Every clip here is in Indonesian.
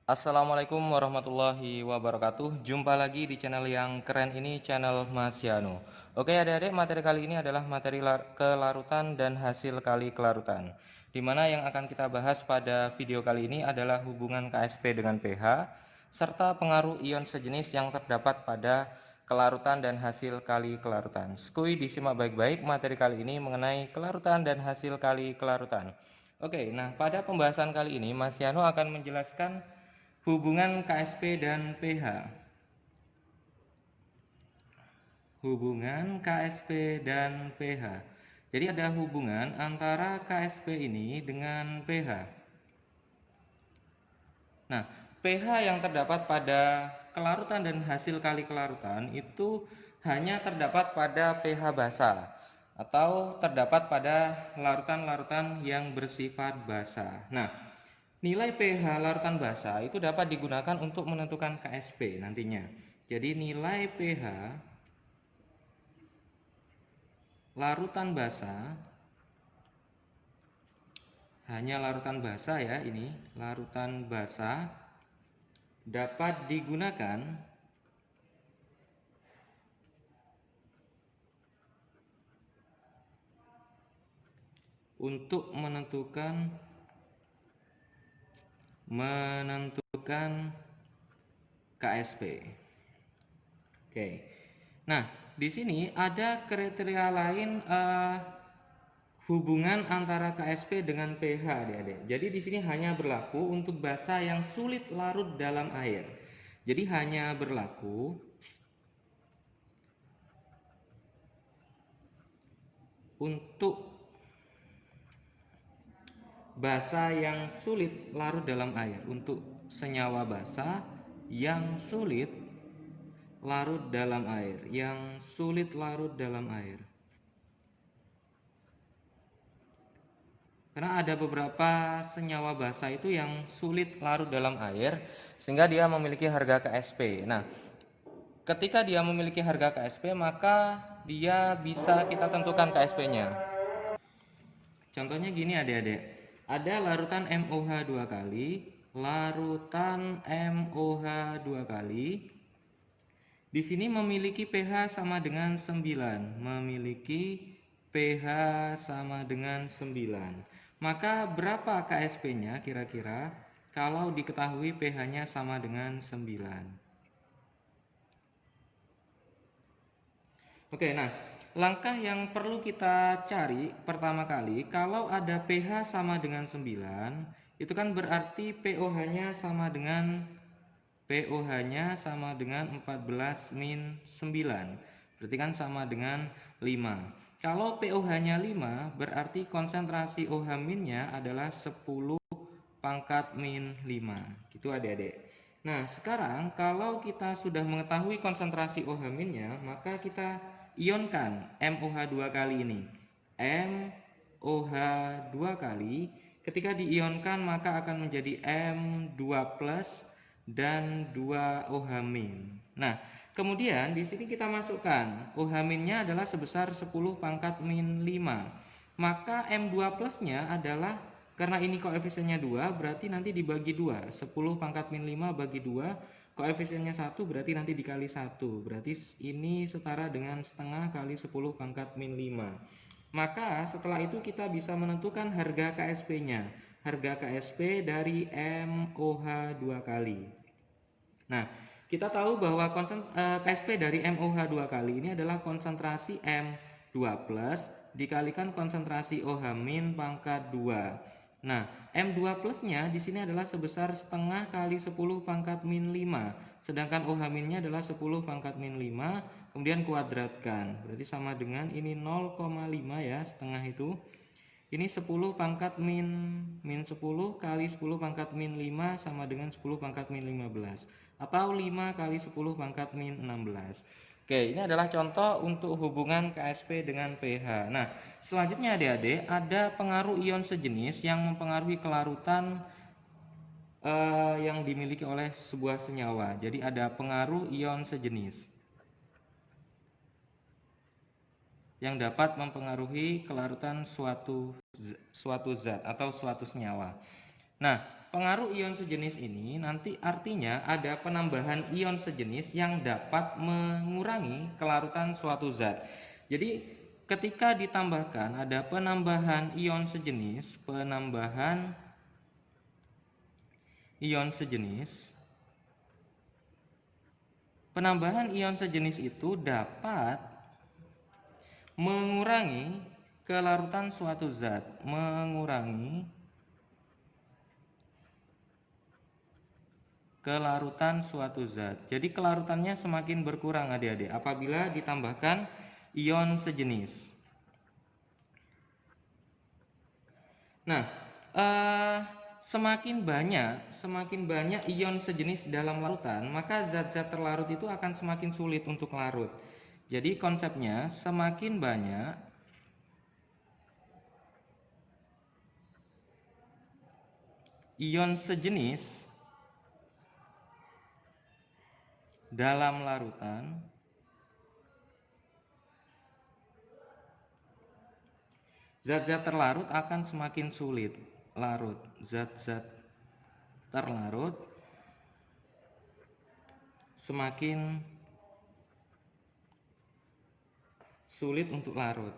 Assalamualaikum warahmatullahi wabarakatuh. Jumpa lagi di channel yang keren ini, channel Mas Yano. Oke adik-adik, materi kali ini adalah materi kelarutan dan hasil kali kelarutan. Dimana yang akan kita bahas pada video kali ini adalah hubungan KSP dengan pH, serta pengaruh ion sejenis yang terdapat pada kelarutan dan hasil kali kelarutan. Skui disimak baik-baik materi kali ini mengenai kelarutan dan hasil kali kelarutan. Oke, nah pada pembahasan kali ini Mas Yano akan menjelaskan hubungan KSP dan pH. Hubungan KSP dan pH. Jadi ada hubungan antara KSP ini dengan pH. Nah, pH yang terdapat pada kelarutan dan hasil kali kelarutan itu hanya terdapat pada pH basa atau terdapat pada larutan-larutan yang bersifat basa. Nah, nilai pH larutan basa itu dapat digunakan untuk menentukan KSP nantinya. Jadi nilai pH larutan basa, hanya larutan basa ya, ini larutan basa dapat digunakan untuk menentukan KSP. Oke. Nah, di sini ada kriteria lain hubungan antara KSP dengan pH, adik-adik. Jadi di sini hanya berlaku untuk basa yang sulit larut dalam air. Jadi hanya berlaku untuk basa yang sulit larut dalam air, untuk senyawa basa yang sulit larut dalam air, yang sulit larut dalam air. Karena ada beberapa senyawa basa itu yang sulit larut dalam air sehingga dia memiliki harga KSP. Nah, ketika dia memiliki harga KSP maka dia bisa kita tentukan KSP-nya. Contohnya gini adik-adik. Ada larutan MOH 2 kali, larutan MOH 2 kali. Di sini memiliki pH sama dengan 9, memiliki pH sama dengan 9. Maka berapa KSP-nya kira-kira kalau diketahui pH-nya sama dengan 9? Oke, nah langkah yang perlu kita cari pertama kali, kalau ada pH sama dengan 9, itu kan berarti pOH-nya sama dengan 14-9, berarti kan sama dengan 5. Kalau pOH-nya 5, berarti konsentrasi OH-nya adalah 10 pangkat min 5. Gitu adik-adik. Nah, sekarang kalau kita sudah mengetahui konsentrasi OH-nya, maka kita ionkan MOH 2 kali ini. MOH 2 kali, ketika diionkan maka akan menjadi M2+ dan 2 OH-. Nah, kemudian di sini kita masukkan OH-nya adalah sebesar 10 pangkat min 5. Maka M2 plusnya adalah, karena ini koefisiennya 2, berarti nanti dibagi 2. 10 pangkat min 5 bagi 2, koefisiennya 1 berarti nanti dikali 1. Berarti ini setara dengan setengah kali 10 pangkat min 5. Maka setelah itu kita bisa menentukan harga KSP-nya. Harga KSP dari MOH 2 kali. Nah, kita tahu bahwa KSP dari MOH 2 kali ini adalah konsentrasi M2 plus dikalikan konsentrasi OH min pangkat 2. Nah, M2 plusnya di sini adalah sebesar setengah kali 10 pangkat min 5. Sedangkan OH minnya adalah 10 pangkat min 5, kemudian kuadratkan. Berarti sama dengan ini 0,5 ya, setengah itu. Ini 10 pangkat min 10 kali 10 pangkat min 5 sama dengan 10 pangkat min 15. Atau 5 kali 10 pangkat min 16. Oke, ini adalah contoh untuk hubungan KSP dengan pH. Nah, selanjutnya adik-adik, ada pengaruh ion sejenis yang mempengaruhi kelarutan yang dimiliki oleh sebuah senyawa. Jadi ada pengaruh ion sejenis yang dapat mempengaruhi kelarutan suatu zat atau suatu senyawa. Nah, pengaruh ion sejenis ini nanti artinya ada penambahan ion sejenis yang dapat mengurangi kelarutan suatu zat. Jadi ketika ditambahkan ada penambahan ion sejenis, penambahan ion sejenis itu dapat mengurangi kelarutan suatu zat, mengurangi kelarutan suatu zat. Jadi kelarutannya semakin berkurang adik-adik apabila ditambahkan ion sejenis. Nah, semakin banyak ion sejenis dalam larutan, maka zat-zat terlarut itu akan semakin sulit untuk larut. Jadi konsepnya semakin banyak ion sejenis dalam larutan, zat-zat terlarut akan semakin sulit larut. Zat-zat terlarut semakin sulit untuk larut.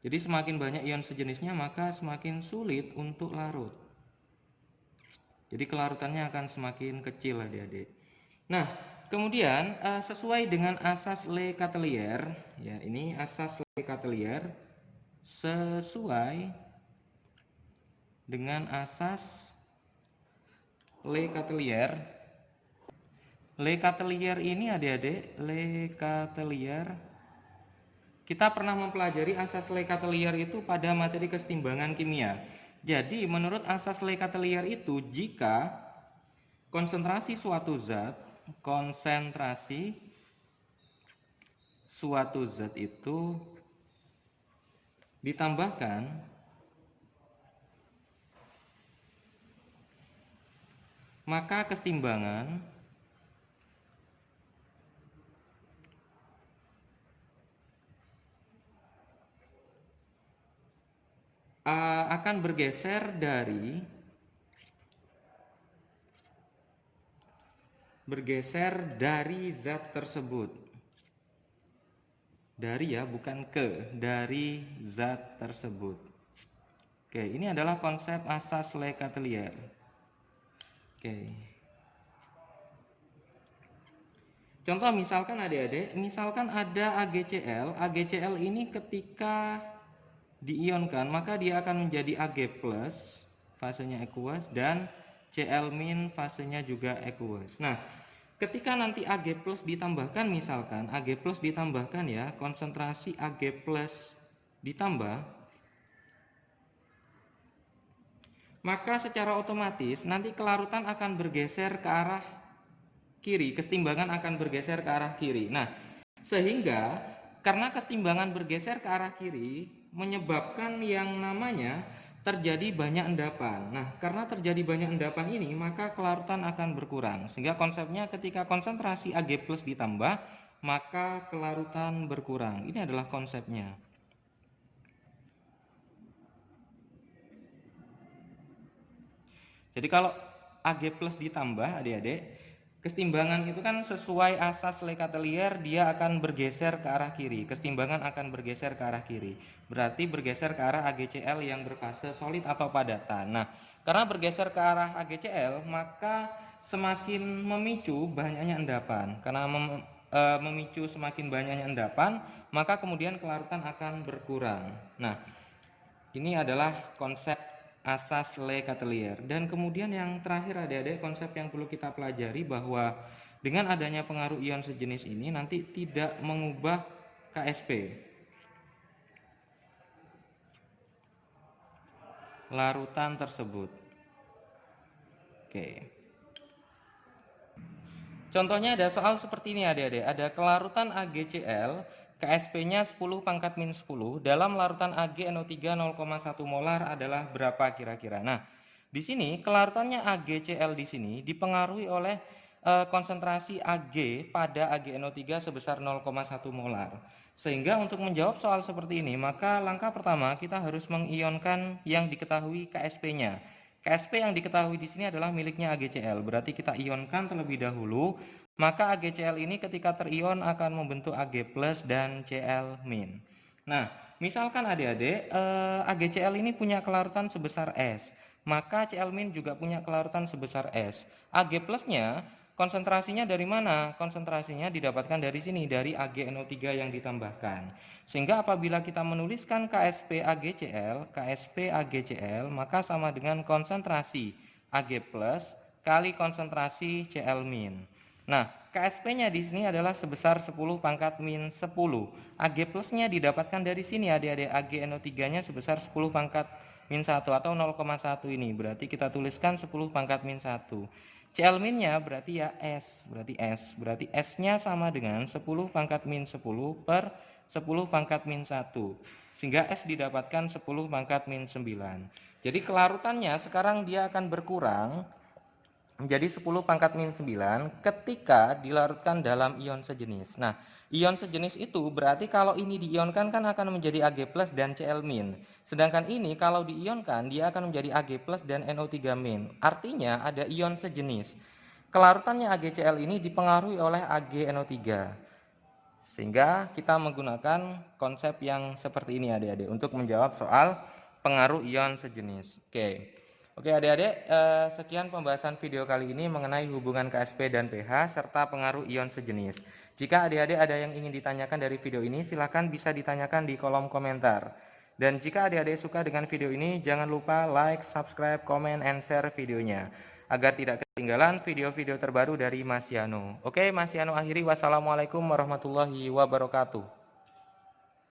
Jadi semakin banyak ion sejenisnya maka semakin sulit untuk larut. Jadi kelarutannya akan semakin kecil adik-adik. Nah, kemudian sesuai dengan asas Le Chatelier, ya ini asas Le Chatelier, sesuai dengan asas Le Chatelier. Le Chatelier ini adik-adik, Le Chatelier, kita pernah mempelajari asas Le Chatelier itu pada materi kesetimbangan kimia. Jadi menurut asas Le Chatelier itu jika konsentrasi suatu zat itu ditambahkan maka kesetimbangan akan bergeser dari zat tersebut. Dari ya, bukan dari zat tersebut. Oke, ini adalah konsep asas Le Chatelier. Oke. Contoh misalkan adik-adik, misalkan ada AgCl. AgCl ini ketika diionkan maka dia akan menjadi Ag+, fasenya aqueous, dan Cl- fasenya juga aqueous. Nah, ketika nanti Ag+ ditambahkan, misalkan Ag+ ditambahkan ya, konsentrasi Ag+ ditambah, maka secara otomatis nanti kelarutan akan bergeser ke arah kiri, kesetimbangan akan bergeser ke arah kiri. Nah, sehingga karena kesetimbangan bergeser ke arah kiri menyebabkan yang namanya terjadi banyak endapan. Nah, karena terjadi banyak endapan ini maka kelarutan akan berkurang. Sehingga konsepnya ketika konsentrasi Ag+ ditambah maka kelarutan berkurang. Ini adalah konsepnya. Jadi kalau Ag+ ditambah adik-adik, kesetimbangan itu kan sesuai asas Le Chatelier, dia akan bergeser ke arah kiri. Kesetimbangan akan bergeser ke arah kiri. Berarti bergeser ke arah AgCl yang berfase solid atau padatan. Nah, karena bergeser ke arah AgCl, maka semakin memicu banyaknya endapan. Karena memicu semakin banyaknya endapan, maka kemudian kelarutan akan berkurang. Nah, ini adalah konsep asas Le Chatelier. Dan kemudian yang terakhir adik-adik, konsep yang perlu kita pelajari bahwa dengan adanya pengaruh ion sejenis ini nanti tidak mengubah KSP, larutan tersebut. Oke. Contohnya ada soal seperti ini adik-adik. Ada kelarutan AgCl, KSP-nya 10⁻10 dalam larutan AgNO3 0,1 molar adalah berapa kira-kira? Nah, di sini kelarutannya AgCl di sini dipengaruhi oleh konsentrasi Ag pada AgNO3 sebesar 0,1 molar. Sehingga untuk menjawab soal seperti ini, maka langkah pertama kita harus mengionkan yang diketahui KSP-nya, KSP yang diketahui di sini adalah miliknya AgCl, berarti kita ionkan terlebih dahulu, maka AgCl ini ketika terion akan membentuk Ag+ dan Cl-. Nah, misalkan adik-adik AgCl ini punya kelarutan sebesar S, maka Cl- juga punya kelarutan sebesar S. Ag+-nya konsentrasinya dari mana? Konsentrasinya didapatkan dari sini, dari AgNO3 yang ditambahkan. Sehingga apabila kita menuliskan KSP AgCl, maka sama dengan konsentrasi Ag+ kali konsentrasi Cl-. Nah, KSP-nya di sini adalah sebesar 10 pangkat min 10. Ag plusnya didapatkan dari sini adik-adik, AgNO3-nya sebesar 10 pangkat min 1 atau 0,1 ini. Berarti kita tuliskan 10 pangkat min 1. Cl-nya berarti ya S, berarti S-nya sama dengan 10 pangkat min 10 per 10 pangkat min 1. Sehingga S didapatkan 10 pangkat min 9. Jadi kelarutannya sekarang dia akan berkurang menjadi 10 pangkat min 9 ketika dilarutkan dalam ion sejenis. Nah, ion sejenis itu berarti kalau ini diionkan kan akan menjadi Ag+ dan Cl-. Sedangkan ini kalau diionkan dia akan menjadi Ag+ dan NO3-. Artinya ada ion sejenis. Kelarutannya AgCl ini dipengaruhi oleh AgNO3. Sehingga kita menggunakan konsep yang seperti ini adik-adik untuk menjawab soal pengaruh ion sejenis. Oke adik-adik, sekian pembahasan video kali ini mengenai hubungan KSP dan pH serta pengaruh ion sejenis. Jika adik-adik ada yang ingin ditanyakan dari video ini, silakan bisa ditanyakan di kolom komentar. Dan jika adik-adik suka dengan video ini, jangan lupa like, subscribe, comment, and share videonya agar tidak ketinggalan video-video terbaru dari Mas Yano. Oke, Mas Yano akhiri. Wassalamualaikum warahmatullahi wabarakatuh.